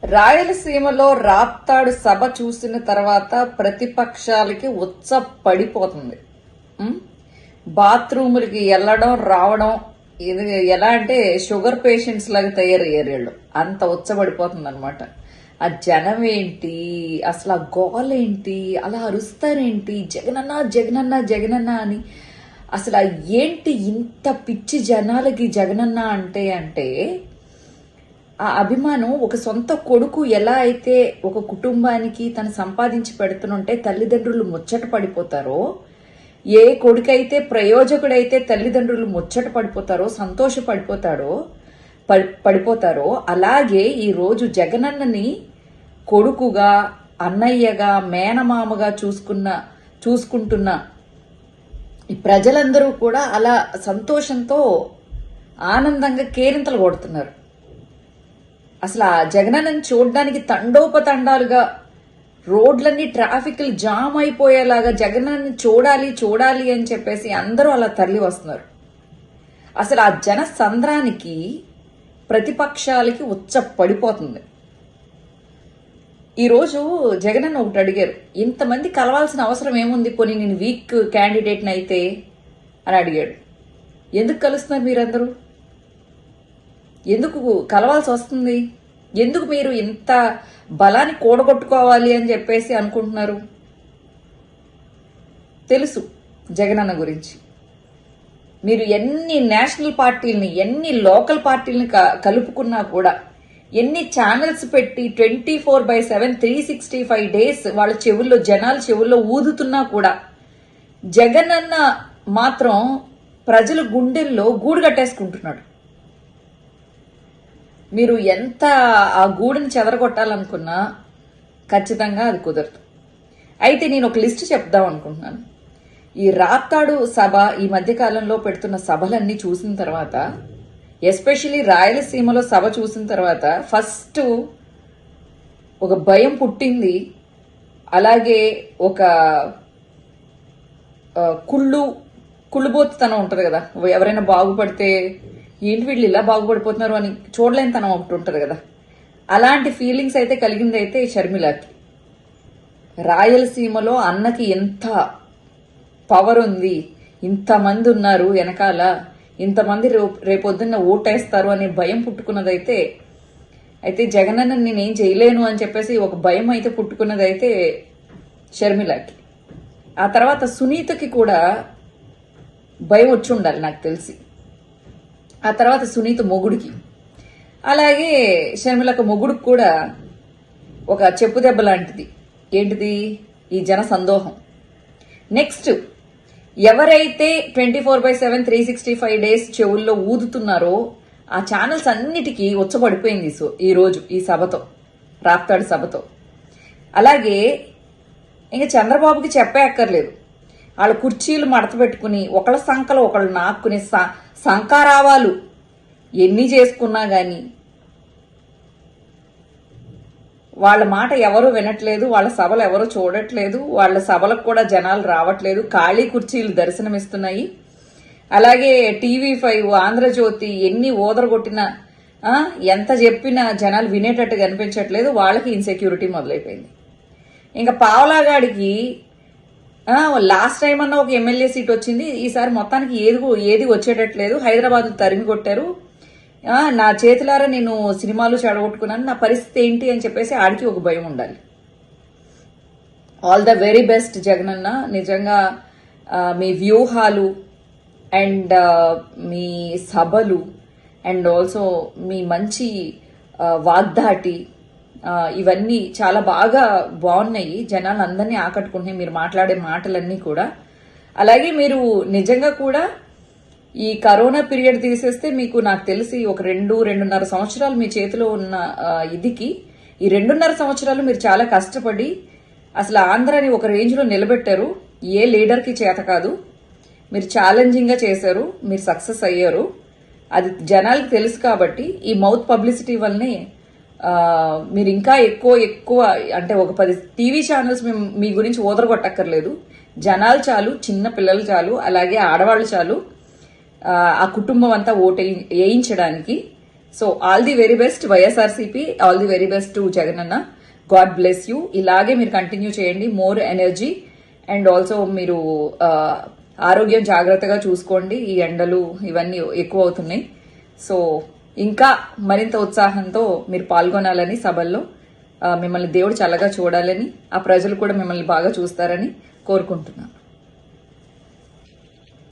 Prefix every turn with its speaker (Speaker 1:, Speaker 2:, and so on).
Speaker 1: రాయలసీమలో రాప్తాడు సభ చూసిన తర్వాత ప్రతిపక్షాలకి ఉత్స పడిపోతుంది. బాత్రూములకి వెళ్ళడం రావడం ఇది ఎలా అంటే షుగర్ పేషెంట్స్ లాగా తయారయ్యారు వీళ్ళు. అంత ఉచ్చబడిపోతుంది అనమాట. ఆ జనం ఏంటి, అసలు ఆ గోలేంటి, అలా అరుస్తారేంటి, జగనన్న జగనన్న జగనన్న అని. అసలు ఏంటి ఇంత పిచ్చి జనాలకి జగనన్న అంటే ఆ అభిమానం. ఒక సొంత కొడుకు ఎలా అయితే ఒక కుటుంబానికి తను సంపాదించి పెడుతుంటే తల్లిదండ్రులు ముచ్చట పడిపోతారో, ఏ కొడుకైతే ప్రయోజకుడైతే తల్లిదండ్రులు ముచ్చట పడిపోతారో, పడిపోతారో అలాగే ఈరోజు జగనన్నని కొడుకుగా, అన్నయ్యగా, మేనమామగా చూసుకుంటున్న ఈ ప్రజలందరూ కూడా అలా సంతోషంతో ఆనందంగా కేరింతలు కొడుతున్నారు. అసలు ఆ జగనన్నని చూడడానికి తండోపతండాలుగా రోడ్లన్నీ ట్రాఫిక్లు జామ్ అయిపోయేలాగా జగనన్నని చూడాలి అని చెప్పేసి అందరూ అలా తరలి వస్తున్నారు. అసలు ఆ జన సంద్రానికి ప్రతిపక్షాలకి ఉచ్చ పడిపోతుంది. ఈరోజు జగనన్న ఒకటి అడిగారు, ఇంతమంది కలవాల్సిన అవసరం ఏముంది, పోనీ నేను వీక్ క్యాండిడేట్ని అయితే అని అడిగాడు. ఎందుకు కలుస్తున్నారు మీరందరూ? ఎందుకు కలవాల్సి వస్తుంది? ఎందుకు మీరు ఇంత బలాన్ని కూడగొట్టుకోవాలి అని చెప్పేసి అనుకుంటున్నారు? తెలుసు జగనన్న గురించి. మీరు ఎన్ని నేషనల్ పార్టీలని, ఎన్ని లోకల్ పార్టీలని కలుపుకున్నా కూడా, ఎన్ని ఛానల్స్ పెట్టి 24/7 365 days వాళ్ళ చెవుల్లో, జనాల చెవుల్లో ఊదుతున్నా కూడా జగనన్న మాత్రం ప్రజల గుండెల్లో గూడు కట్టేసుకుంటున్నాడు. మీరు ఎంత ఆ గూడుని చెదరగొట్టాలనుకున్నా ఖచ్చితంగా అది కుదరదు. అయితే నేను ఒక లిస్ట్ చెప్దాం అనుకుంటున్నాను. ఈ రాప్తాడు సభ ఈ మధ్యకాలంలో పెడుతున్న సభలన్నీ చూసిన తర్వాత, ఎస్పెషలీ రాయలసీమలో సభ చూసిన తర్వాత ఫస్ట్ ఒక భయం పుట్టింది. అలాగే ఒక కుళ్ళుబోతుతనం ఉంటుంది కదా, ఎవరైనా బాగుపడితే ఏంటి వీళ్ళు ఇలా బాగుపడిపోతున్నారు అని చూడలేని తనం ఒకటి ఉంటుంది కదా, అలాంటి ఫీలింగ్స్ అయితే కలిగింది అయితే షర్మిలకి. రాయలసీమలో అన్నకి ఎంత పవర్ ఉంది, ఇంతమంది ఉన్నారు వెనకాల, ఇంతమంది రేపొద్దున్న ఓటేస్తారు అనే భయం పుట్టుకున్నదైతే, అయితే జగనన్న నేనేం చేయలేను అని చెప్పేసి ఒక భయం అయితే పుట్టుకున్నదైతే షర్మిలకి. ఆ తర్వాత సునీతకి కూడా భయం వచ్చి ఉండాలి నాకు తెలిసి. ఆ తర్వాత సునీత మొగుడికి, అలాగే షర్మిలకు మొగుడికి కూడా ఒక చెప్పు దెబ్బ లాంటిది. ఏంటిది? ఈ జన సందోహం. నెక్స్ట్ ఎవరైతే 24/7 365 days చెవుల్లో ఊదుతున్నారో ఆ ఛానల్స్ అన్నిటికీ ఉచ్చబడిపోయింది ఈ రోజు ఈ సభతో, రాప్తాడు సభతో. అలాగే ఇంకా చంద్రబాబుకి చెప్పే అక్కర్లేదు. వాళ్ళ కుర్చీలు మడత పెట్టుకుని ఒకళ్ళ సంకలు ఒకళ్ళు నాక్కుని సంకారావాలు ఎన్ని చేసుకున్నా గాని వాళ్ళ మాట ఎవరు వినట్లేదు, వాళ్ళ సభలు ఎవరు చూడట్లేదు, వాళ్ళ సభలకు కూడా జనాలు రావట్లేదు, ఖాళీ కుర్చీలు దర్శనమిస్తున్నాయి. అలాగే TV5, ఆంధ్రజ్యోతి ఎన్ని ఓదరగొట్టినా, ఎంత చెప్పినా జనాలు వినేటట్టు కనిపించట్లేదు. వాళ్ళకి ఇన్సెక్యూరిటీ మొదలైపోయింది. ఇంకా పావలాగాడికి లాస్ట్ టైం అన్న ఒక ఎమ్మెల్యే సీట్ వచ్చింది, ఈసారి మొత్తానికి ఏది వచ్చేటట్లేదు. హైదరాబాద్ తరిమి కొట్టారు, నా చేతులారా నేను సినిమాలు చెడగొట్టుకున్నాను, నా పరిస్థితి ఏంటి అని చెప్పేసి ఆడికి ఒక భయం ఉండాలి. All the very best Jagananna. నిజంగా మీ వ్యూహాలు అండ్ మీ సభలు అండ్ ఆల్సో మీ మంచి వాగ్దాటి ఇవన్నీ చాలా బాగా బాగున్నాయి, జనాలు అందరినీ ఆకట్టుకుంటున్నాయి మీరు మాట్లాడే మాటలన్నీ కూడా. అలాగే మీరు నిజంగా కూడా ఈ కరోనా పీరియడ్ తీసేస్తే మీకు నాకు తెలిసి ఒక 2-2.5 సంవత్సరాలు మీ చేతిలో ఉన్న ఇదికి, ఈ 2.5 సంవత్సరాలు మీరు చాలా కష్టపడి అసలు ఆంధ్రాని ఒక రేంజ్ లో నిలబెట్టారు. ఏ లీడర్ కి చేత కాదు. మీరు ఛాలెంజింగ్ గా చేశారు, మీరు సక్సెస్ అయ్యారు. అది జనాలకు తెలుసు కాబట్టి ఈ మౌత్ పబ్లిసిటీ వల్లనే మీరు ఇంకా ఎక్కువ అంటే ఒక 10 టీవీ ఛానల్స్ మీ గురించి ఓదరగొట్టక్కర్లేదు. జనాలు చాలు, చిన్న పిల్లలు చాలు, అలాగే ఆడవాళ్ళు చాలు ఆ కుటుంబం అంతా ఓటు వేయించడానికి. So all the very best YSRCP, all the very best to Jagananna. God bless you. ఇలాగే మీరు కంటిన్యూ చేయండి. మోర్ ఎనర్జీ అండ్ ఆల్సో మీరు ఆరోగ్యం జాగ్రత్తగా చూసుకోండి. ఈ ఎండలు ఇవన్నీ ఎక్కువ అవుతున్నాయి. సో ఇంకా మరింత ఉత్సాహంతో మీరు పాల్గొనాలని సభల్లో, మిమ్మల్ని దేవుడు చల్లగా చూడాలని, ఆ ప్రజలు కూడా మిమ్మల్ని బాగా చూస్తారని కోరుకుంటున్నాను.